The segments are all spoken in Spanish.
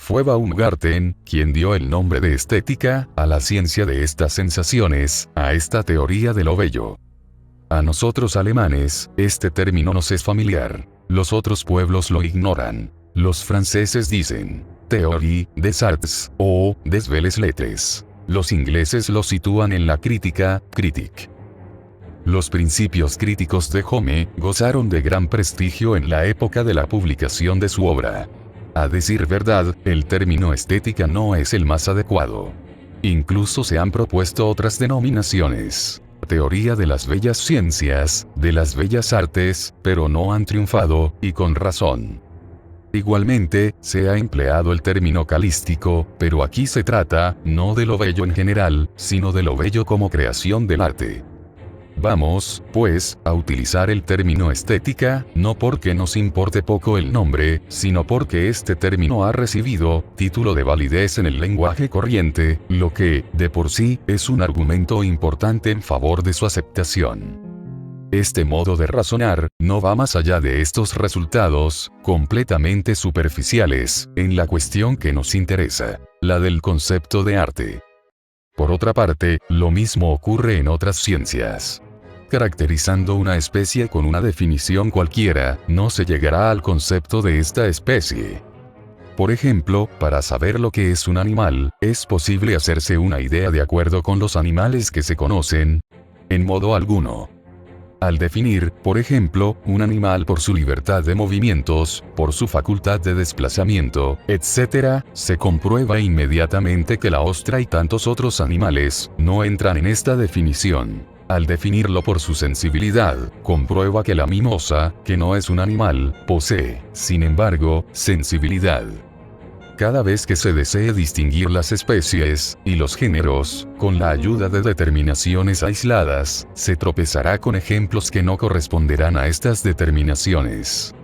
Fue Baumgarten quien dio el nombre de estética a la ciencia de estas sensaciones, a esta teoría de lo bello. A nosotros alemanes, este término nos es familiar. Los otros pueblos lo ignoran. Los franceses dicen Théorie des arts o des belles lettres. Los ingleses lo sitúan en la crítica, critique. Los principios críticos de Hume gozaron de gran prestigio en la época de la publicación de su obra. A decir verdad, el término estética no es el más adecuado. Incluso se han propuesto otras denominaciones. Teoría de las bellas ciencias, de las bellas artes, pero no han triunfado, y con razón. Igualmente, se ha empleado el término calístico, pero aquí se trata, no de lo bello en general, sino de lo bello como creación del arte. Vamos, pues, a utilizar el término estética, no porque nos importe poco el nombre, sino porque este término ha recibido título de validez en el lenguaje corriente, lo que, de por sí, es un argumento importante en favor de su aceptación. Este modo de razonar no va más allá de estos resultados, completamente superficiales, en la cuestión que nos interesa, la del concepto de arte. Por otra parte, lo mismo ocurre en otras ciencias. Caracterizando una especie con una definición cualquiera, no se llegará al concepto de esta especie. Por ejemplo, para saber lo que es un animal, es posible hacerse una idea de acuerdo con los animales que se conocen. En modo alguno. Al definir, por ejemplo, un animal por su libertad de movimientos, por su facultad de desplazamiento, etc., se comprueba inmediatamente que la ostra y tantos otros animales no entran en esta definición. Al definirlo por su sensibilidad, comprueba que la mimosa, que no es un animal, posee, sin embargo, sensibilidad. Cada vez que se desee distinguir las especies y los géneros, con la ayuda de determinaciones aisladas, se tropezará con ejemplos que no corresponderán a estas determinaciones.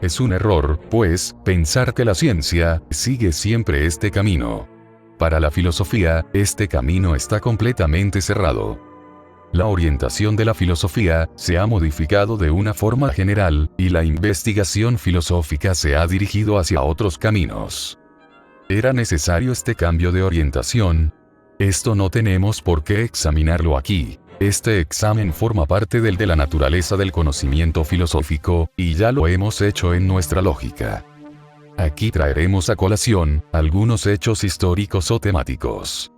Es un error, pues, pensar que la ciencia sigue siempre este camino. Para la filosofía, este camino está completamente cerrado. La orientación de la filosofía se ha modificado de una forma general, y la investigación filosófica se ha dirigido hacia otros caminos. ¿Era necesario este cambio de orientación? Esto no tenemos por qué examinarlo aquí. Este examen forma parte del de la naturaleza del conocimiento filosófico, y ya lo hemos hecho en nuestra lógica. Aquí traeremos a colación algunos hechos históricos o temáticos.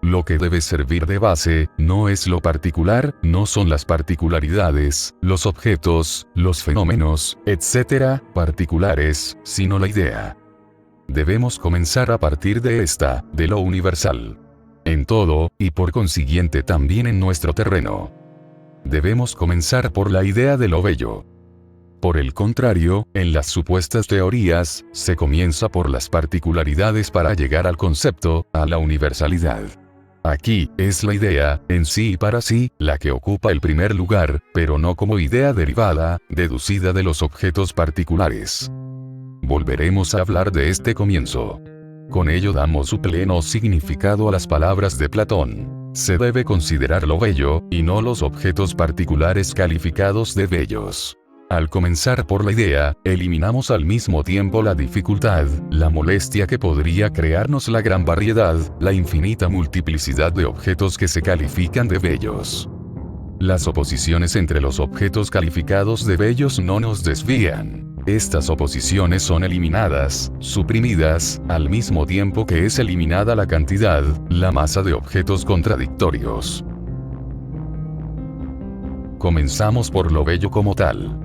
Lo que debe servir de base, no es lo particular, no son las particularidades, los objetos, los fenómenos, etc., particulares, sino la idea. Debemos comenzar a partir de esta, de lo universal. En todo, y por consiguiente también en nuestro terreno. Debemos comenzar por la idea de lo bello. Por el contrario, en las supuestas teorías, se comienza por las particularidades para llegar al concepto, a la universalidad. Aquí, es la idea, en sí y para sí, la que ocupa el primer lugar, pero no como idea derivada, deducida de los objetos particulares. Volveremos a hablar de este comienzo. Con ello damos su pleno significado a las palabras de Platón. Se debe considerar lo bello, y no los objetos particulares calificados de bellos. Al comenzar por la idea, eliminamos al mismo tiempo la dificultad, la molestia que podría crearnos la gran variedad, la infinita multiplicidad de objetos que se califican de bellos. Las oposiciones entre los objetos calificados de bellos no nos desvían. Estas oposiciones son eliminadas, suprimidas, al mismo tiempo que es eliminada la cantidad, la masa de objetos contradictorios. Comenzamos por lo bello como tal.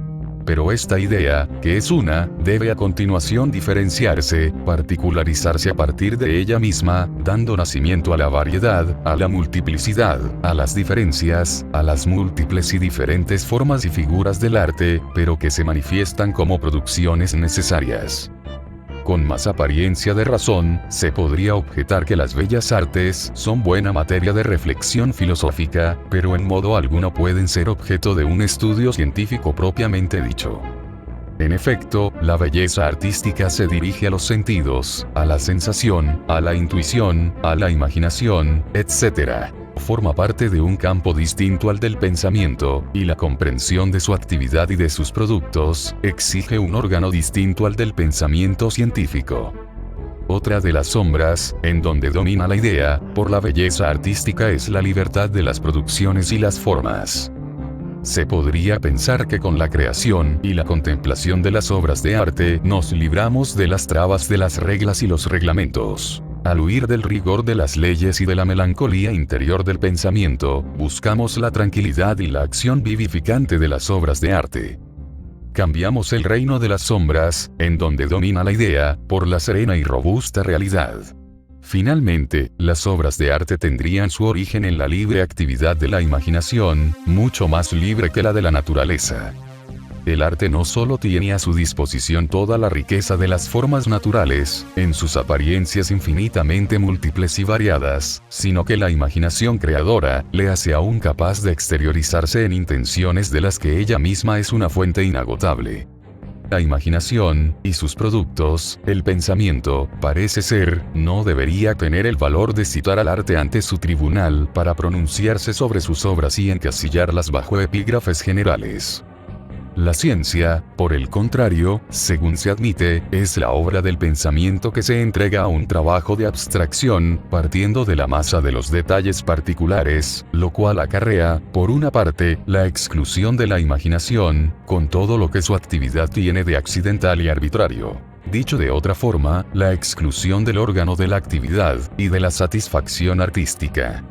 Pero esta idea, que es una, debe a continuación diferenciarse, particularizarse a partir de ella misma, dando nacimiento a la variedad, a la multiplicidad, a las diferencias, a las múltiples y diferentes formas y figuras del arte, pero que se manifiestan como producciones necesarias. Con más apariencia de razón, se podría objetar que las bellas artes son buena materia de reflexión filosófica, pero en modo alguno pueden ser objeto de un estudio científico propiamente dicho. En efecto, la belleza artística se dirige a los sentidos, a la sensación, a la intuición, a la imaginación, etc. forma parte de un campo distinto al del pensamiento, y la comprensión de su actividad y de sus productos, exige un órgano distinto al del pensamiento científico. Otra de las sombras, en donde domina la idea, por la belleza artística es la libertad de las producciones y las formas. Se podría pensar que con la creación y la contemplación de las obras de arte nos libramos de las trabas de las reglas y los reglamentos. Al huir del rigor de las leyes y de la melancolía interior del pensamiento, buscamos la tranquilidad y la acción vivificante de las obras de arte. Cambiamos el reino de las sombras, en donde domina la idea, por la serena y robusta realidad. Finalmente, las obras de arte tendrían su origen en la libre actividad de la imaginación, mucho más libre que la de la naturaleza. El arte no solo tiene a su disposición toda la riqueza de las formas naturales, en sus apariencias infinitamente múltiples y variadas, sino que la imaginación creadora le hace aún capaz de exteriorizarse en intenciones de las que ella misma es una fuente inagotable. La imaginación, y sus productos, el pensamiento, parece ser, no debería tener el valor de citar al arte ante su tribunal para pronunciarse sobre sus obras y encasillarlas bajo epígrafes generales. La ciencia, por el contrario, según se admite, es la obra del pensamiento que se entrega a un trabajo de abstracción, partiendo de la masa de los detalles particulares, lo cual acarrea, por una parte, la exclusión de la imaginación, con todo lo que su actividad tiene de accidental y arbitrario. Dicho de otra forma, la exclusión del órgano de la actividad, y de la satisfacción artística.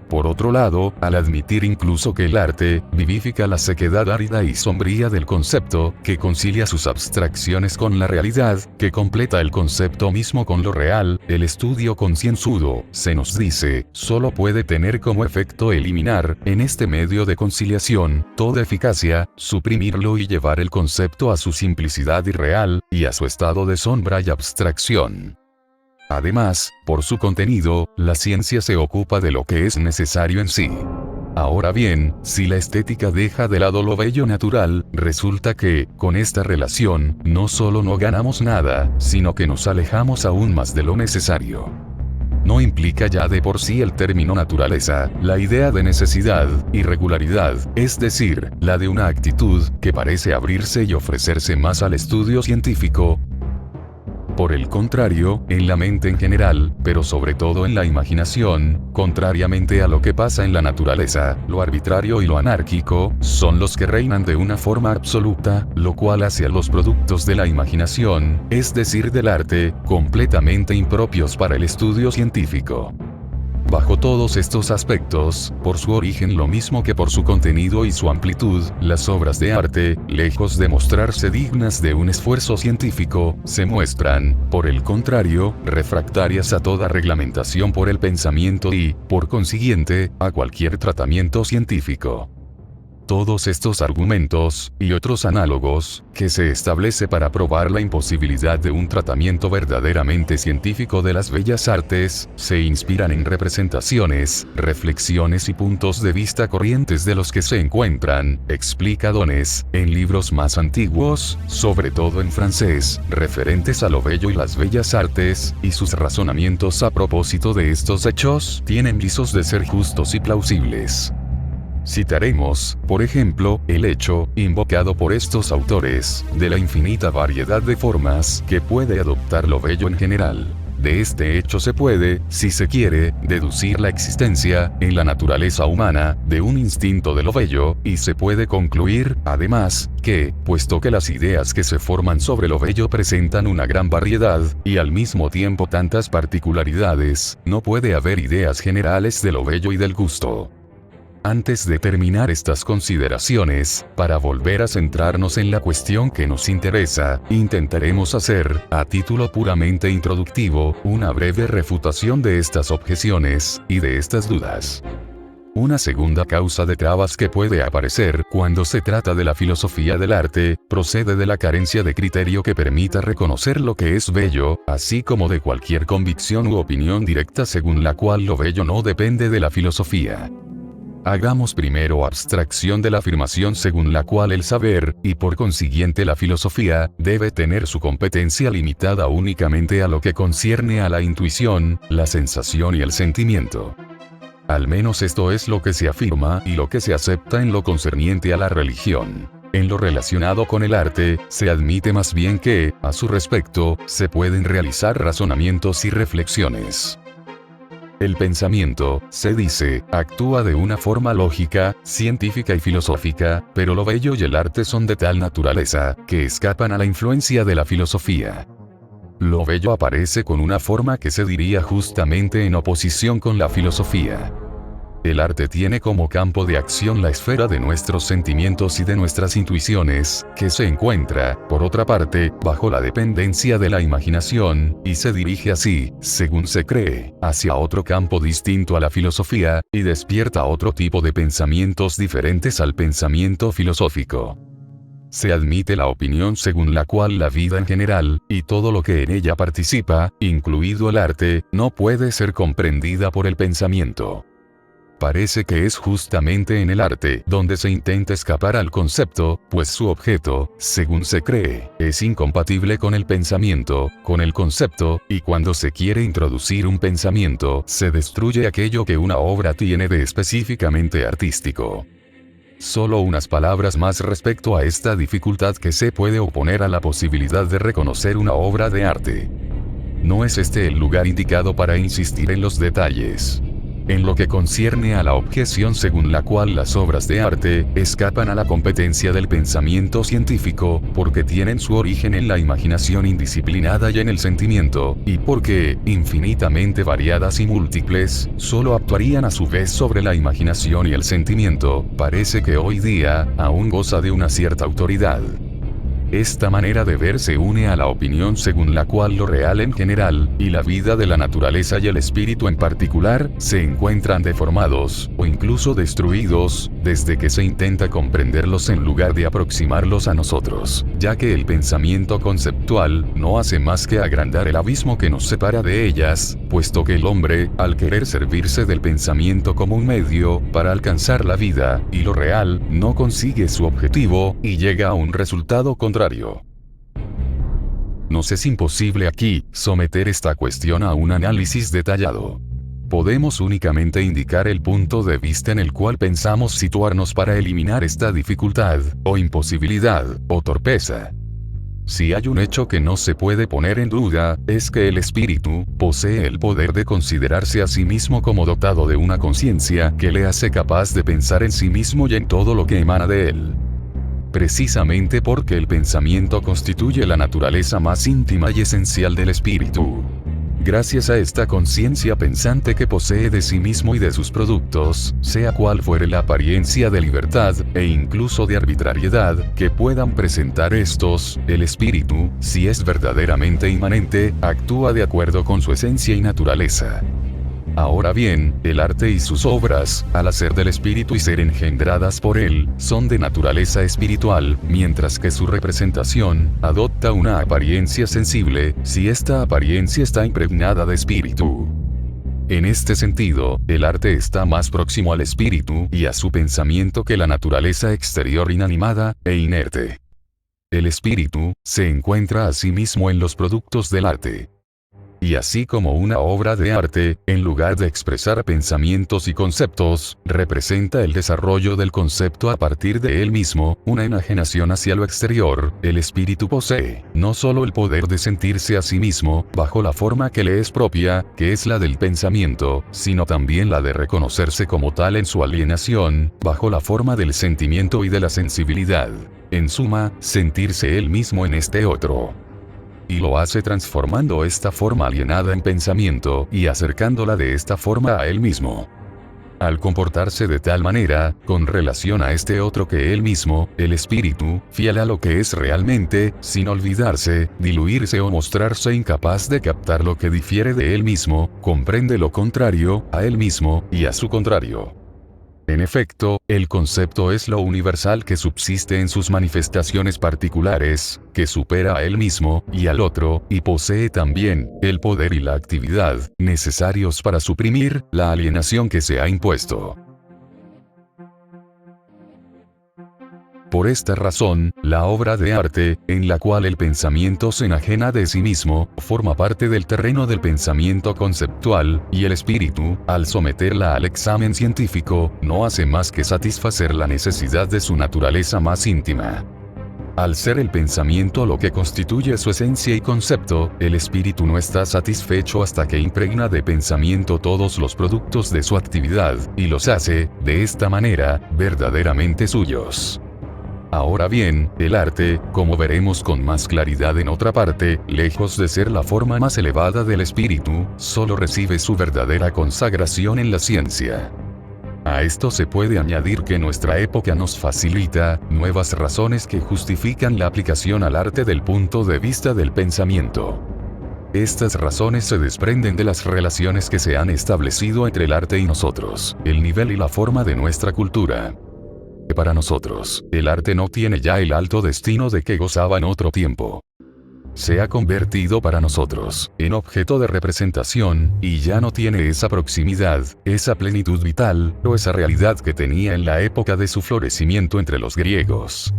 Por otro lado, al admitir incluso que el arte vivifica la sequedad árida y sombría del concepto, que concilia sus abstracciones con la realidad, que completa el concepto mismo con lo real, el estudio concienzudo, se nos dice, solo puede tener como efecto eliminar, en este medio de conciliación, toda eficacia, suprimirlo y llevar el concepto a su simplicidad irreal, y a su estado de sombra y abstracción. Además, por su contenido, la ciencia se ocupa de lo que es necesario en sí. Ahora bien, si la estética deja de lado lo bello natural, resulta que, con esta relación, no solo no ganamos nada, sino que nos alejamos aún más de lo necesario. No implica ya de por sí el término naturaleza, la idea de necesidad, y regularidad, es decir, la de una actitud, que parece abrirse y ofrecerse más al estudio científico. Por el contrario, en la mente en general, pero sobre todo en la imaginación, contrariamente a lo que pasa en la naturaleza, lo arbitrario y lo anárquico, son los que reinan de una forma absoluta, lo cual hace a los productos de la imaginación, es decir del arte, completamente impropios para el estudio científico. Bajo todos estos aspectos, por su origen lo mismo que por su contenido y su amplitud, las obras de arte, lejos de mostrarse dignas de un esfuerzo científico, se muestran, por el contrario, refractarias a toda reglamentación por el pensamiento y, por consiguiente, a cualquier tratamiento científico. Todos estos argumentos, y otros análogos, que se establece para probar la imposibilidad de un tratamiento verdaderamente científico de las bellas artes, se inspiran en representaciones, reflexiones y puntos de vista corrientes de los que se encuentran, explica Donés, en libros más antiguos, sobre todo en francés, referentes a lo bello y las bellas artes, y sus razonamientos a propósito de estos hechos, tienen visos de ser justos y plausibles. Citaremos, por ejemplo, el hecho, invocado por estos autores, de la infinita variedad de formas que puede adoptar lo bello en general. De este hecho se puede, si se quiere, deducir la existencia, en la naturaleza humana, de un instinto de lo bello, y se puede concluir, además, que, puesto que las ideas que se forman sobre lo bello presentan una gran variedad, y al mismo tiempo tantas particularidades, no puede haber ideas generales de lo bello y del gusto. Antes de terminar estas consideraciones, para volver a centrarnos en la cuestión que nos interesa, intentaremos hacer, a título puramente introductivo, una breve refutación de estas objeciones, y de estas dudas. Una segunda causa de trabas que puede aparecer cuando se trata de la filosofía del arte, procede de la carencia de criterio que permita reconocer lo que es bello, así como de cualquier convicción u opinión directa según la cual lo bello no depende de la filosofía. Hagamos primero abstracción de la afirmación según la cual el saber, y por consiguiente la filosofía, debe tener su competencia limitada únicamente a lo que concierne a la intuición, la sensación y el sentimiento. Al menos esto es lo que se afirma y lo que se acepta en lo concerniente a la religión. En lo relacionado con el arte, se admite más bien que, a su respecto, se pueden realizar razonamientos y reflexiones. El pensamiento, se dice, actúa de una forma lógica, científica y filosófica, pero lo bello y el arte son de tal naturaleza, que escapan a la influencia de la filosofía. Lo bello aparece con una forma que se diría justamente en oposición con la filosofía. El arte tiene como campo de acción la esfera de nuestros sentimientos y de nuestras intuiciones, que se encuentra, por otra parte, bajo la dependencia de la imaginación, y se dirige así, según se cree, hacia otro campo distinto a la filosofía, y despierta otro tipo de pensamientos diferentes al pensamiento filosófico. Se admite la opinión según la cual la vida en general, y todo lo que en ella participa, incluido el arte, no puede ser comprendida por el pensamiento. Parece que es justamente en el arte donde se intenta escapar al concepto, pues su objeto, según se cree, es incompatible con el pensamiento, con el concepto, y cuando se quiere introducir un pensamiento, se destruye aquello que una obra tiene de específicamente artístico. Solo unas palabras más respecto a esta dificultad que se puede oponer a la posibilidad de reconocer una obra de arte. No es este el lugar indicado para insistir en los detalles. En lo que concierne a la objeción según la cual las obras de arte escapan a la competencia del pensamiento científico, porque tienen su origen en la imaginación indisciplinada y en el sentimiento, y porque, infinitamente variadas y múltiples, solo actuarían a su vez sobre la imaginación y el sentimiento, parece que hoy día, aún goza de una cierta autoridad. Esta manera de ver se une a la opinión según la cual lo real en general, y la vida de la naturaleza y el espíritu en particular, se encuentran deformados, o incluso destruidos, desde que se intenta comprenderlos en lugar de aproximarlos a nosotros, ya que el pensamiento conceptual no hace más que agrandar el abismo que nos separa de ellas, puesto que el hombre, al querer servirse del pensamiento como un medio para alcanzar la vida y lo real, no consigue su objetivo, y llega a un resultado contrario. Nos es imposible aquí someter esta cuestión a un análisis detallado. Podemos únicamente indicar el punto de vista en el cual pensamos situarnos para eliminar esta dificultad, o imposibilidad, o torpeza. Si hay un hecho que no se puede poner en duda, es que el espíritu posee el poder de considerarse a sí mismo como dotado de una conciencia que le hace capaz de pensar en sí mismo y en todo lo que emana de él. Precisamente porque el pensamiento constituye la naturaleza más íntima y esencial del espíritu. Gracias a esta conciencia pensante que posee de sí mismo y de sus productos, sea cual fuere la apariencia de libertad, e incluso de arbitrariedad, que puedan presentar estos, el espíritu, si es verdaderamente inmanente, actúa de acuerdo con su esencia y naturaleza. Ahora bien, el arte y sus obras, al hacer del espíritu y ser engendradas por él, son de naturaleza espiritual, mientras que su representación adopta una apariencia sensible, si esta apariencia está impregnada de espíritu. En este sentido, el arte está más próximo al espíritu y a su pensamiento que la naturaleza exterior inanimada e inerte. El espíritu se encuentra a sí mismo en los productos del arte. Y así como una obra de arte, en lugar de expresar pensamientos y conceptos, representa el desarrollo del concepto a partir de él mismo, una enajenación hacia lo exterior, el espíritu posee, no solo el poder de sentirse a sí mismo, bajo la forma que le es propia, que es la del pensamiento, sino también la de reconocerse como tal en su alienación, bajo la forma del sentimiento y de la sensibilidad. En suma, sentirse él mismo en este otro. Y lo hace transformando esta forma alienada en pensamiento, y acercándola de esta forma a él mismo. Al comportarse de tal manera, con relación a este otro que él mismo, el espíritu, fiel a lo que es realmente, sin olvidarse, diluirse o mostrarse incapaz de captar lo que difiere de él mismo, comprende lo contrario, a él mismo, y a su contrario. En efecto, el concepto es lo universal que subsiste en sus manifestaciones particulares, que supera a él mismo y al otro, y posee también el poder y la actividad necesarios para suprimir la alienación que se ha impuesto. Por esta razón, la obra de arte, en la cual el pensamiento se enajena de sí mismo, forma parte del terreno del pensamiento conceptual, y el espíritu, al someterla al examen científico, no hace más que satisfacer la necesidad de su naturaleza más íntima. Al ser el pensamiento lo que constituye su esencia y concepto, el espíritu no está satisfecho hasta que impregna de pensamiento todos los productos de su actividad, y los hace, de esta manera, verdaderamente suyos. Ahora bien, el arte, como veremos con más claridad en otra parte, lejos de ser la forma más elevada del espíritu, solo recibe su verdadera consagración en la ciencia. A esto se puede añadir que nuestra época nos facilita nuevas razones que justifican la aplicación al arte del punto de vista del pensamiento. Estas razones se desprenden de las relaciones que se han establecido entre el arte y nosotros, el nivel y la forma de nuestra cultura. Para nosotros, el arte no tiene ya el alto destino de que gozaba en otro tiempo. Se ha convertido para nosotros en objeto de representación, y ya no tiene esa proximidad, esa plenitud vital, o esa realidad que tenía en la época de su florecimiento entre los griegos.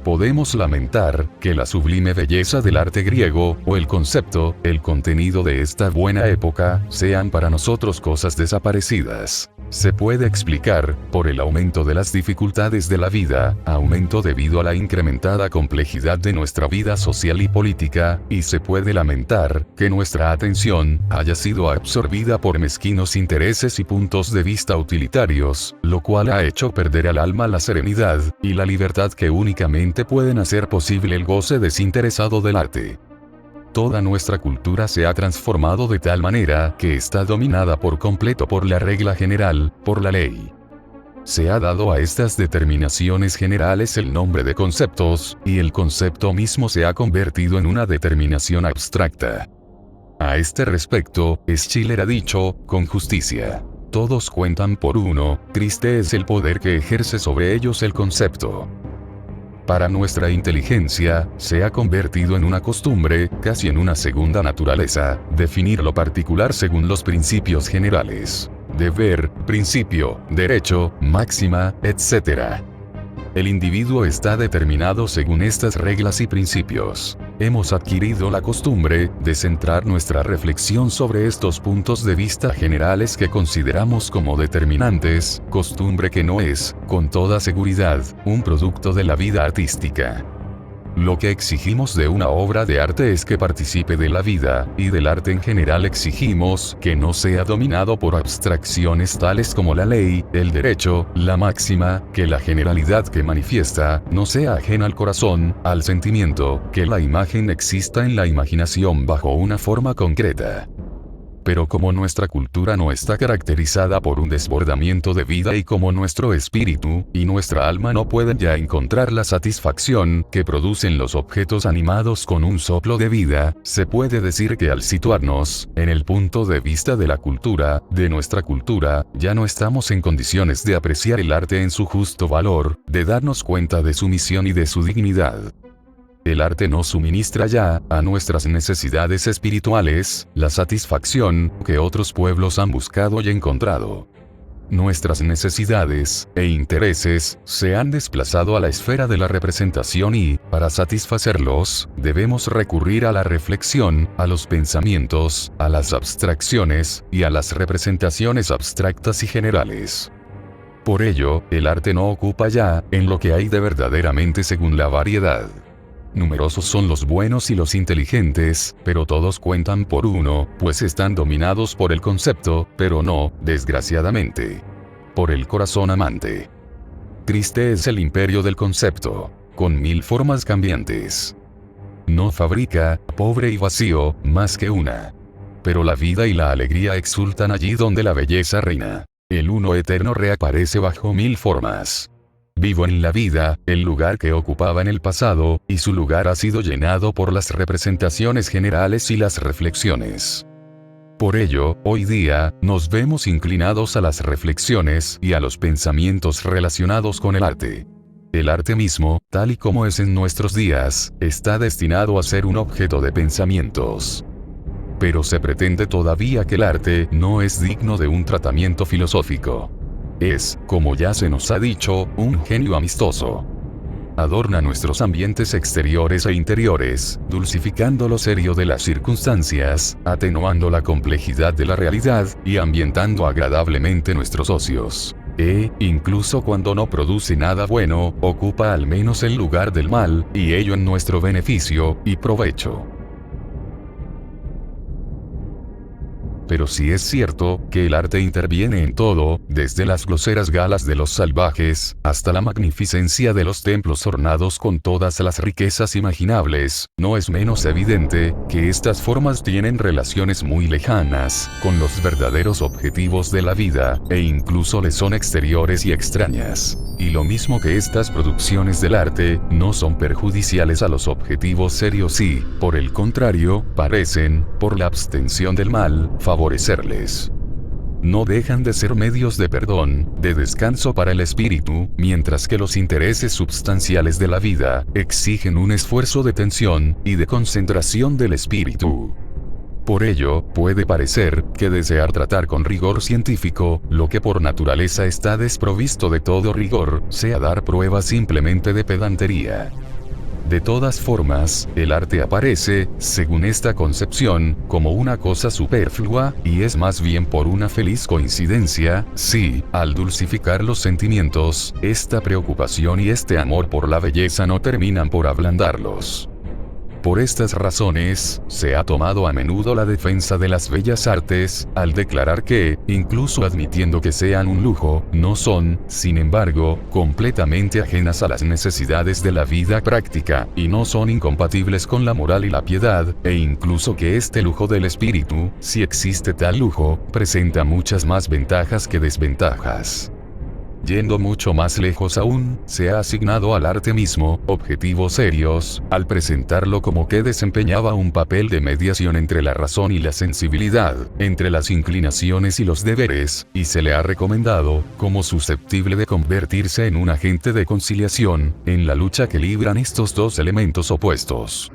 Podemos lamentar que la sublime belleza del arte griego, o el concepto, el contenido de esta buena época, sean para nosotros cosas desaparecidas. Se puede explicar, por el aumento de las dificultades de la vida, aumento debido a la incrementada complejidad de nuestra vida social y política, y se puede lamentar que nuestra atención haya sido absorbida por mezquinos intereses y puntos de vista utilitarios, lo cual ha hecho perder al alma la serenidad y la libertad que únicamente pueden hacer posible el goce desinteresado del arte. Toda nuestra cultura se ha transformado de tal manera que está dominada por completo por la regla general, por la ley. Se ha dado a estas determinaciones generales el nombre de conceptos, y el concepto mismo se ha convertido en una determinación abstracta. A este respecto, Schiller ha dicho, con justicia: todos cuentan por uno, triste es el poder que ejerce sobre ellos el concepto. Para nuestra inteligencia, se ha convertido en una costumbre, casi en una segunda naturaleza, definir lo particular según los principios generales. Deber, principio, derecho, máxima, etc. El individuo está determinado según estas reglas y principios. Hemos adquirido la costumbre de centrar nuestra reflexión sobre estos puntos de vista generales que consideramos como determinantes, costumbre que no es, con toda seguridad, un producto de la vida artística. Lo que exigimos de una obra de arte es que participe de la vida, y del arte en general exigimos que no sea dominado por abstracciones tales como la ley, el derecho, la máxima, que la generalidad que manifiesta no sea ajena al corazón, al sentimiento, que la imagen exista en la imaginación bajo una forma concreta. Pero como nuestra cultura no está caracterizada por un desbordamiento de vida y como nuestro espíritu y nuestra alma no pueden ya encontrar la satisfacción que producen los objetos animados con un soplo de vida, se puede decir que al situarnos en el punto de vista de la cultura, de nuestra cultura, ya no estamos en condiciones de apreciar el arte en su justo valor, de darnos cuenta de su misión y de su dignidad. El arte no suministra ya, a nuestras necesidades espirituales, la satisfacción que otros pueblos han buscado y encontrado. Nuestras necesidades e intereses se han desplazado a la esfera de la representación y, para satisfacerlos, debemos recurrir a la reflexión, a los pensamientos, a las abstracciones, y a las representaciones abstractas y generales. Por ello, el arte no ocupa ya, en lo que hay de verdaderamente según la variedad. Numerosos son los buenos y los inteligentes, pero todos cuentan por uno, pues están dominados por el concepto, pero no, desgraciadamente, por el corazón amante. Triste es el imperio del concepto, con 1000 formas cambiantes. No fabrica, pobre y vacío, más que una. Pero la vida y la alegría exultan allí donde la belleza reina. El uno eterno reaparece bajo 1000 formas. Vivo en la vida, el lugar que ocupaba en el pasado, y su lugar ha sido llenado por las representaciones generales y las reflexiones. Por ello, hoy día, nos vemos inclinados a las reflexiones y a los pensamientos relacionados con el arte. El arte mismo, tal y como es en nuestros días, está destinado a ser un objeto de pensamientos. Pero se pretende todavía que el arte no es digno de un tratamiento filosófico. Es, como ya se nos ha dicho, un genio amistoso. Adorna nuestros ambientes exteriores e interiores, dulcificando lo serio de las circunstancias, atenuando la complejidad de la realidad, y ambientando agradablemente nuestros ocios. Incluso cuando no produce nada bueno, ocupa al menos el lugar del mal, y ello en nuestro beneficio y provecho. Pero sí es cierto que el arte interviene en todo, desde las groseras galas de los salvajes, hasta la magnificencia de los templos ornados con todas las riquezas imaginables. No es menos evidente que estas formas tienen relaciones muy lejanas con los verdaderos objetivos de la vida, e incluso les son exteriores y extrañas. Y lo mismo que estas producciones del arte, no son perjudiciales a los objetivos serios y, por el contrario, parecen, por la abstención del mal, favorecerles. No dejan de ser medios de perdón, de descanso para el espíritu, mientras que los intereses substanciales de la vida exigen un esfuerzo de tensión y de concentración del espíritu. Por ello, puede parecer que desear tratar con rigor científico lo que por naturaleza está desprovisto de todo rigor, sea dar prueba simplemente de pedantería. De todas formas, el arte aparece, según esta concepción, como una cosa superflua, y es más bien por una feliz coincidencia, si, al dulcificar los sentimientos, esta preocupación y este amor por la belleza no terminan por ablandarlos. Por estas razones, se ha tomado a menudo la defensa de las bellas artes, al declarar que, incluso admitiendo que sean un lujo, no son, sin embargo, completamente ajenas a las necesidades de la vida práctica, y no son incompatibles con la moral y la piedad, e incluso que este lujo del espíritu, si existe tal lujo, presenta muchas más ventajas que desventajas. Yendo mucho más lejos aún, se ha asignado al arte mismo objetivos serios, al presentarlo como que desempeñaba un papel de mediación entre la razón y la sensibilidad, entre las inclinaciones y los deberes, y se le ha recomendado como susceptible de convertirse en un agente de conciliación, en la lucha que libran estos dos elementos opuestos.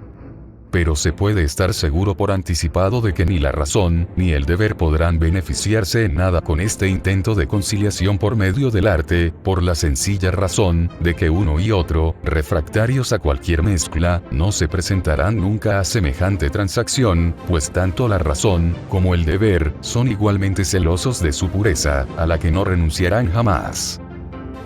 Pero se puede estar seguro por anticipado de que ni la razón, ni el deber podrán beneficiarse en nada con este intento de conciliación por medio del arte, por la sencilla razón, de que uno y otro, refractarios a cualquier mezcla, no se presentarán nunca a semejante transacción, pues tanto la razón, como el deber, son igualmente celosos de su pureza, a la que no renunciarán jamás.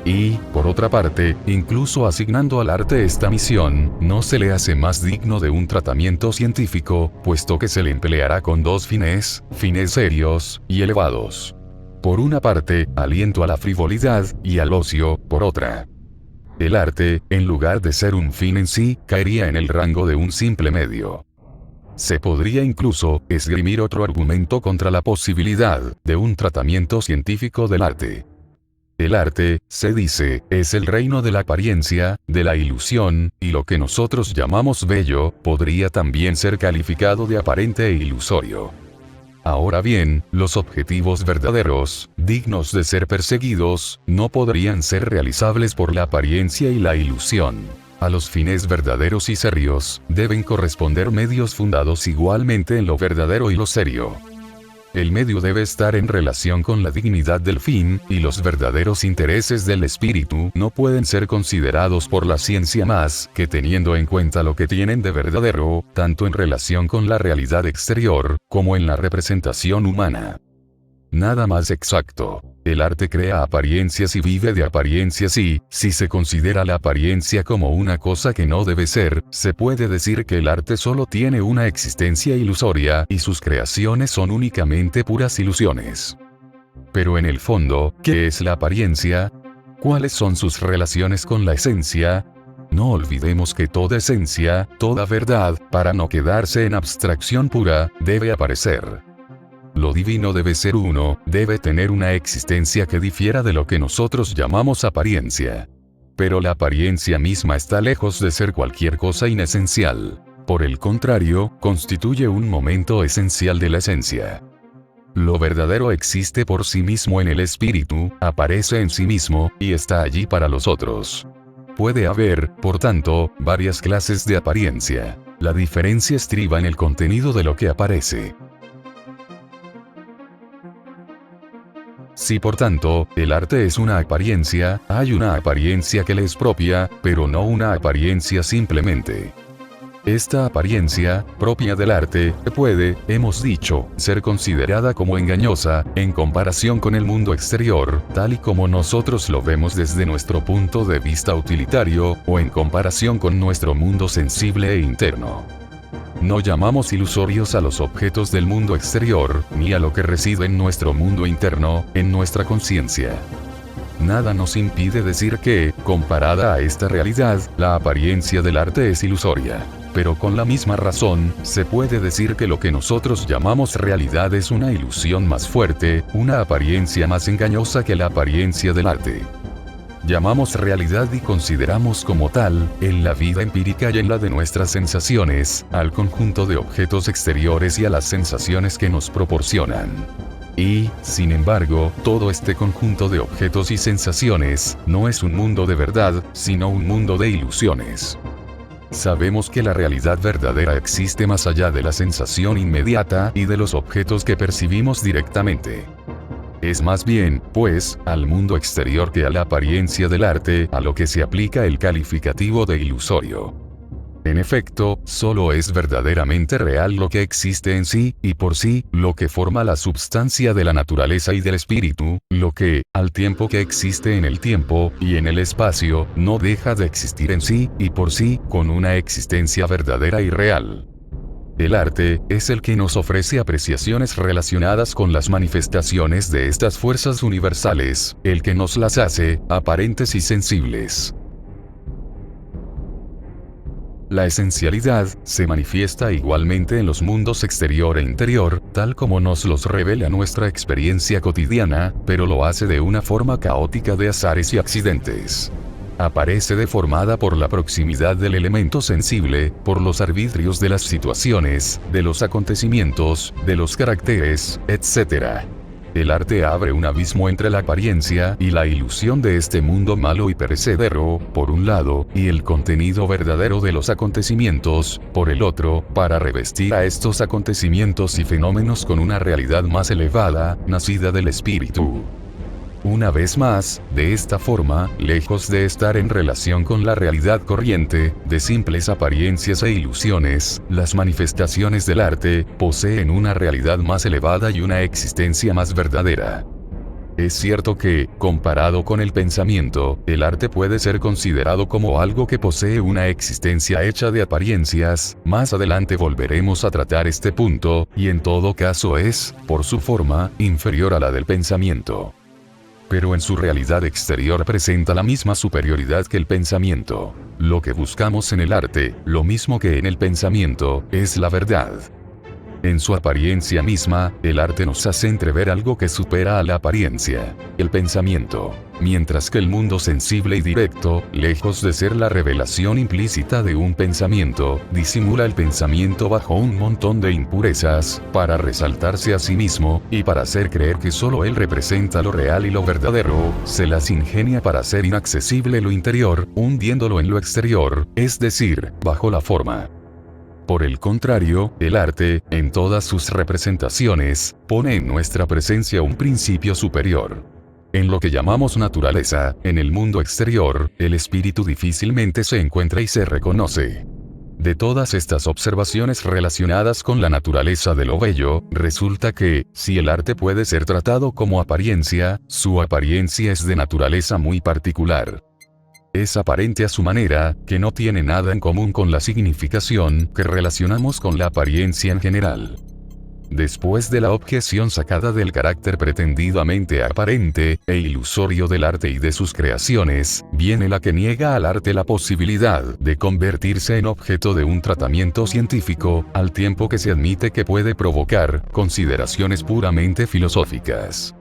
Y, por otra parte, incluso asignando al arte esta misión, no se le hace más digno de un tratamiento científico, puesto que se le empleará con dos fines serios y elevados. Por una parte, aliento a la frivolidad, y al ocio, por otra. El arte, en lugar de ser un fin en sí, caería en el rango de un simple medio. Se podría incluso esgrimir otro argumento contra la posibilidad de un tratamiento científico del arte. El arte, se dice, es el reino de la apariencia, de la ilusión, y lo que nosotros llamamos bello, podría también ser calificado de aparente e ilusorio. Ahora bien, los objetivos verdaderos, dignos de ser perseguidos, no podrían ser realizables por la apariencia y la ilusión. A los fines verdaderos y serios, deben corresponder medios fundados igualmente en lo verdadero y lo serio. El medio debe estar en relación con la dignidad del fin, y los verdaderos intereses del espíritu no pueden ser considerados por la ciencia más que teniendo en cuenta lo que tienen de verdadero, tanto en relación con la realidad exterior, como en la representación humana. Nada más exacto. El arte crea apariencias y vive de apariencias y, si se considera la apariencia como una cosa que no debe ser, se puede decir que el arte solo tiene una existencia ilusoria y sus creaciones son únicamente puras ilusiones. Pero en el fondo, ¿qué es la apariencia? ¿Cuáles son sus relaciones con la esencia? No olvidemos que toda esencia, toda verdad, para no quedarse en abstracción pura, debe aparecer. Lo divino debe ser uno, debe tener una existencia que difiera de lo que nosotros llamamos apariencia. Pero la apariencia misma está lejos de ser cualquier cosa inesencial. Por el contrario, constituye un momento esencial de la esencia. Lo verdadero existe por sí mismo en el espíritu, aparece en sí mismo, y está allí para los otros. Puede haber, por tanto, varias clases de apariencia. La diferencia estriba en el contenido de lo que aparece. Si por tanto, el arte es una apariencia, hay una apariencia que le es propia, pero no una apariencia simplemente. Esta apariencia, propia del arte, puede, hemos dicho, ser considerada como engañosa, en comparación con el mundo exterior, tal y como nosotros lo vemos desde nuestro punto de vista utilitario, o en comparación con nuestro mundo sensible e interno. No llamamos ilusorios a los objetos del mundo exterior, ni a lo que reside en nuestro mundo interno, en nuestra conciencia. Nada nos impide decir que, comparada a esta realidad, la apariencia del arte es ilusoria. Pero con la misma razón, se puede decir que lo que nosotros llamamos realidad es una ilusión más fuerte, una apariencia más engañosa que la apariencia del arte. Llamamos realidad y consideramos como tal, en la vida empírica y en la de nuestras sensaciones, al conjunto de objetos exteriores y a las sensaciones que nos proporcionan. Y, sin embargo, todo este conjunto de objetos y sensaciones, no es un mundo de verdad, sino un mundo de ilusiones. Sabemos que la realidad verdadera existe más allá de la sensación inmediata y de los objetos que percibimos directamente. Es más bien, pues, al mundo exterior que a la apariencia del arte, a lo que se aplica el calificativo de ilusorio. En efecto, solo es verdaderamente real lo que existe en sí, y por sí, lo que forma la substancia de la naturaleza y del espíritu, lo que, al tiempo que existe en el tiempo, y en el espacio, no deja de existir en sí, y por sí, con una existencia verdadera y real. El arte, es el que nos ofrece apreciaciones relacionadas con las manifestaciones de estas fuerzas universales, el que nos las hace, aparentes y sensibles. La esencialidad, se manifiesta igualmente en los mundos exterior e interior, tal como nos los revela nuestra experiencia cotidiana, pero lo hace de una forma caótica de azares y accidentes. Aparece deformada por la proximidad del elemento sensible, por los arbitrios de las situaciones, de los acontecimientos, de los caracteres, etc. El arte abre un abismo entre la apariencia y la ilusión de este mundo malo y perecedero, por un lado, y el contenido verdadero de los acontecimientos, por el otro, para revestir a estos acontecimientos y fenómenos con una realidad más elevada, nacida del espíritu. Una vez más, de esta forma, lejos de estar en relación con la realidad corriente, de simples apariencias e ilusiones, las manifestaciones del arte, poseen una realidad más elevada y una existencia más verdadera. Es cierto que, comparado con el pensamiento, el arte puede ser considerado como algo que posee una existencia hecha de apariencias, más adelante volveremos a tratar este punto, y en todo caso es, por su forma, inferior a la del pensamiento. Pero en su realidad exterior presenta la misma superioridad que el pensamiento. Lo que buscamos en el arte, lo mismo que en el pensamiento, es la verdad. En su apariencia misma, el arte nos hace entrever algo que supera a la apariencia, el pensamiento, mientras que el mundo sensible y directo, lejos de ser la revelación implícita de un pensamiento, disimula el pensamiento bajo un montón de impurezas, para resaltarse a sí mismo, y para hacer creer que solo él representa lo real y lo verdadero, se las ingenia para hacer inaccesible lo interior, hundiéndolo en lo exterior, es decir, bajo la forma. Por el contrario, el arte, en todas sus representaciones, pone en nuestra presencia un principio superior. En lo que llamamos naturaleza, en el mundo exterior, el espíritu difícilmente se encuentra y se reconoce. De todas estas observaciones relacionadas con la naturaleza de lo bello, resulta que, si el arte puede ser tratado como apariencia, su apariencia es de naturaleza muy particular. Es aparente a su manera, que no tiene nada en común con la significación que relacionamos con la apariencia en general. Después de la objeción sacada del carácter pretendidamente aparente e ilusorio del arte y de sus creaciones, viene la que niega al arte la posibilidad de convertirse en objeto de un tratamiento científico, al tiempo que se admite que puede provocar consideraciones puramente filosóficas.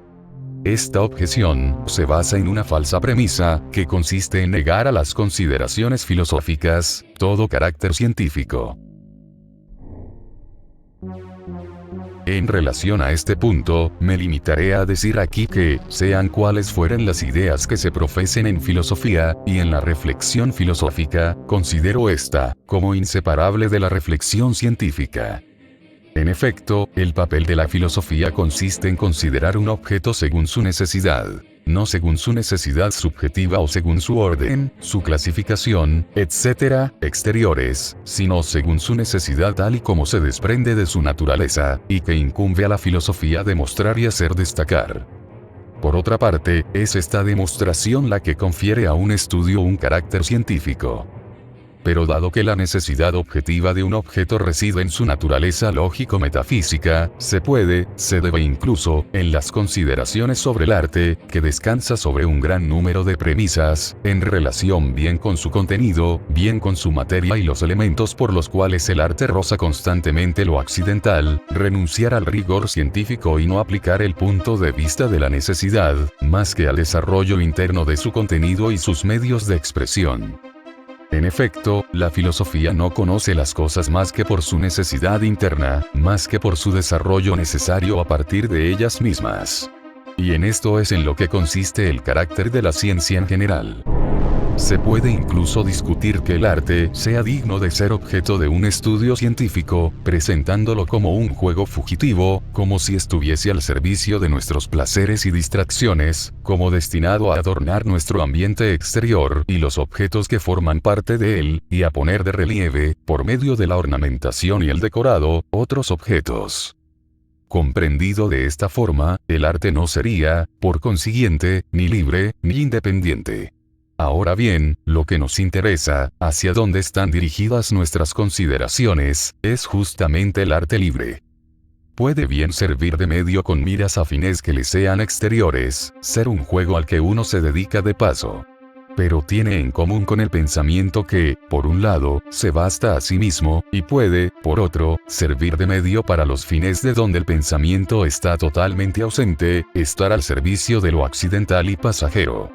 Esta objeción se basa en una falsa premisa, que consiste en negar a las consideraciones filosóficas todo carácter científico. En relación a este punto, me limitaré a decir aquí que, sean cuales fueren las ideas que se profesen en filosofía, y en la reflexión filosófica, considero esta como inseparable de la reflexión científica. En efecto, el papel de la filosofía consiste en considerar un objeto según su necesidad, no según su necesidad subjetiva o según su orden, su clasificación, etc., exteriores, sino según su necesidad tal y como se desprende de su naturaleza, y que incumbe a la filosofía demostrar y hacer destacar. Por otra parte, es esta demostración la que confiere a un estudio un carácter científico. Pero dado que la necesidad objetiva de un objeto reside en su naturaleza lógico-metafísica, se debe incluso, en las consideraciones sobre el arte, que descansa sobre un gran número de premisas, en relación bien con su contenido, bien con su materia y los elementos por los cuales el arte roza constantemente lo accidental, renunciar al rigor científico y no aplicar el punto de vista de la necesidad, más que al desarrollo interno de su contenido y sus medios de expresión. En efecto, la filosofía no conoce las cosas más que por su necesidad interna, más que por su desarrollo necesario a partir de ellas mismas. Y en esto es en lo que consiste el carácter de la ciencia en general. Se puede incluso discutir que el arte sea digno de ser objeto de un estudio científico, presentándolo como un juego fugitivo, como si estuviese al servicio de nuestros placeres y distracciones, como destinado a adornar nuestro ambiente exterior y los objetos que forman parte de él, y a poner de relieve, por medio de la ornamentación y el decorado, otros objetos. Comprendido de esta forma, el arte no sería, por consiguiente, ni libre, ni independiente. Ahora bien, lo que nos interesa, hacia dónde están dirigidas nuestras consideraciones, es justamente el arte libre. Puede bien servir de medio con miras a fines que le sean exteriores, ser un juego al que uno se dedica de paso. Pero tiene en común con el pensamiento que, por un lado, se basta a sí mismo, y puede, por otro, servir de medio para los fines de donde el pensamiento está totalmente ausente, estar al servicio de lo accidental y pasajero.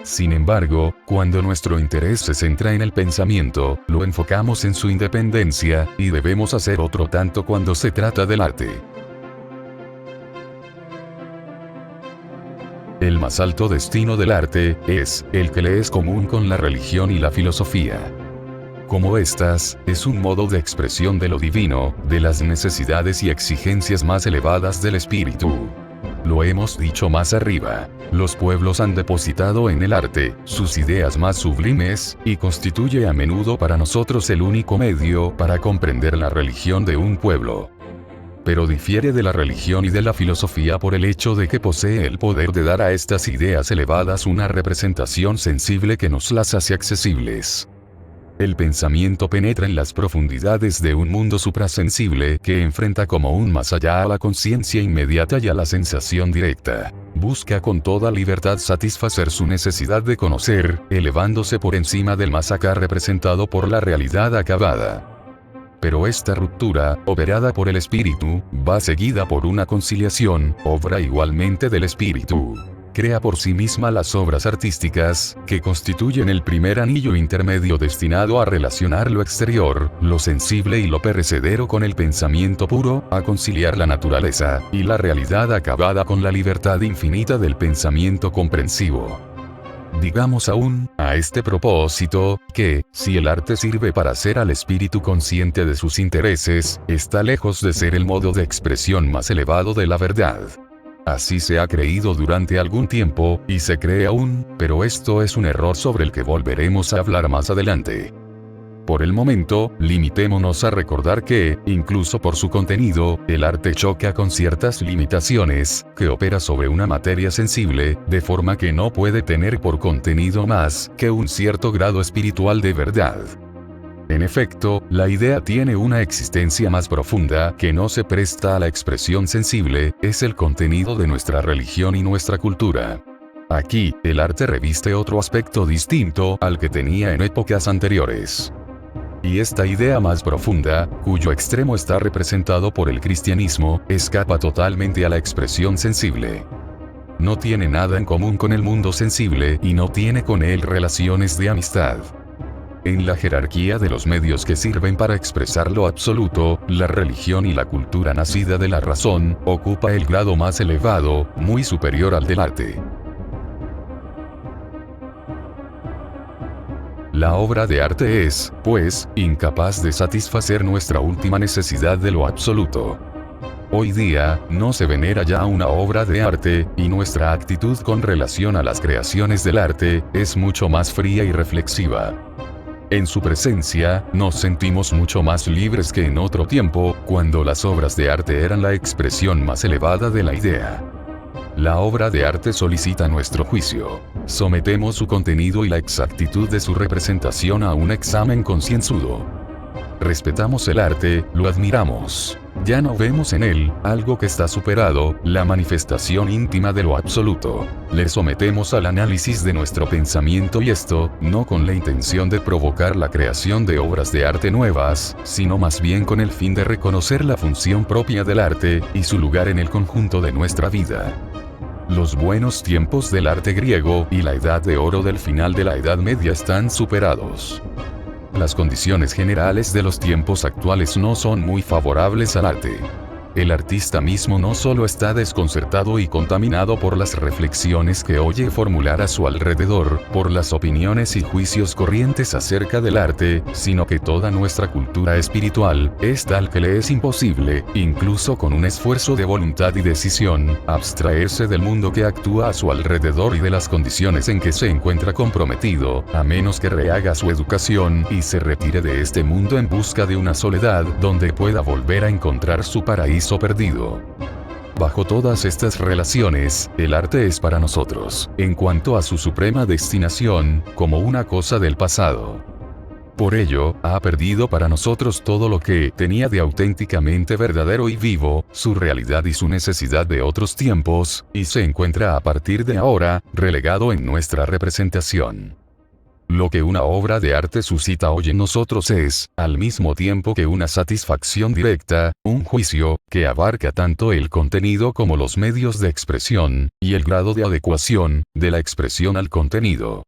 Sin embargo, cuando nuestro interés se centra en el pensamiento, lo enfocamos en su independencia, y debemos hacer otro tanto cuando se trata del arte. El más alto destino del arte es el que le es común con la religión y la filosofía. Como estas, es un modo de expresión de lo divino, de las necesidades y exigencias más elevadas del espíritu. Lo hemos dicho más arriba. Los pueblos han depositado en el arte sus ideas más sublimes, y constituye a menudo para nosotros el único medio para comprender la religión de un pueblo. Pero difiere de la religión y de la filosofía por el hecho de que posee el poder de dar a estas ideas elevadas una representación sensible que nos las hace accesibles. El pensamiento penetra en las profundidades de un mundo suprasensible que enfrenta como un más allá a la conciencia inmediata y a la sensación directa. Busca con toda libertad satisfacer su necesidad de conocer, elevándose por encima del más acá representado por la realidad acabada. Pero esta ruptura, operada por el espíritu, va seguida por una conciliación, obra igualmente del espíritu. Crea por sí misma las obras artísticas, que constituyen el primer anillo intermedio destinado a relacionar lo exterior, lo sensible y lo perecedero con el pensamiento puro, a conciliar la naturaleza y la realidad acabada con la libertad infinita del pensamiento comprensivo. Digamos aún, a este propósito, que, si el arte sirve para hacer al espíritu consciente de sus intereses, está lejos de ser el modo de expresión más elevado de la verdad. Así se ha creído durante algún tiempo, y se cree aún, pero esto es un error sobre el que volveremos a hablar más adelante. Por el momento, limitémonos a recordar que, incluso por su contenido, el arte choca con ciertas limitaciones, que opera sobre una materia sensible, de forma que no puede tener por contenido más que un cierto grado espiritual de verdad. En efecto, la idea tiene una existencia más profunda que no se presta a la expresión sensible, es el contenido de nuestra religión y nuestra cultura. Aquí, el arte reviste otro aspecto distinto al que tenía en épocas anteriores. Y esta idea más profunda, cuyo extremo está representado por el cristianismo, escapa totalmente a la expresión sensible. No tiene nada en común con el mundo sensible y no tiene con él relaciones de amistad. En la jerarquía de los medios que sirven para expresar lo absoluto, la religión y la cultura nacida de la razón, ocupa el grado más elevado, muy superior al del arte. La obra de arte es, pues, incapaz de satisfacer nuestra última necesidad de lo absoluto. Hoy día, no se venera ya una obra de arte, y nuestra actitud con relación a las creaciones del arte, es mucho más fría y reflexiva. En su presencia, nos sentimos mucho más libres que en otro tiempo, cuando las obras de arte eran la expresión más elevada de la idea. La obra de arte solicita nuestro juicio. Sometemos su contenido y la exactitud de su representación a un examen concienzudo. Respetamos el arte, lo admiramos. Ya no vemos en él algo que está superado, la manifestación íntima de lo absoluto. Le sometemos al análisis de nuestro pensamiento y esto, no con la intención de provocar la creación de obras de arte nuevas, sino más bien con el fin de reconocer la función propia del arte y su lugar en el conjunto de nuestra vida. Los buenos tiempos del arte griego y la edad de oro del final de la Edad Media están superados. Las condiciones generales de los tiempos actuales no son muy favorables al arte. El artista mismo no solo está desconcertado y contaminado por las reflexiones que oye formular a su alrededor, por las opiniones y juicios corrientes acerca del arte, sino que toda nuestra cultura espiritual es tal que le es imposible, incluso con un esfuerzo de voluntad y decisión, abstraerse del mundo que actúa a su alrededor y de las condiciones en que se encuentra comprometido, a menos que rehaga su educación y se retire de este mundo en busca de una soledad donde pueda volver a encontrar su paraíso perdido. Bajo todas estas relaciones, el arte es para nosotros, en cuanto a su suprema destinación, como una cosa del pasado. Por ello, ha perdido para nosotros todo lo que tenía de auténticamente verdadero y vivo, su realidad y su necesidad de otros tiempos, y se encuentra a partir de ahora, relegado en nuestra representación. Lo que una obra de arte suscita hoy en nosotros es, al mismo tiempo que una satisfacción directa, un juicio, que abarca tanto el contenido como los medios de expresión, y el grado de adecuación, de la expresión al contenido.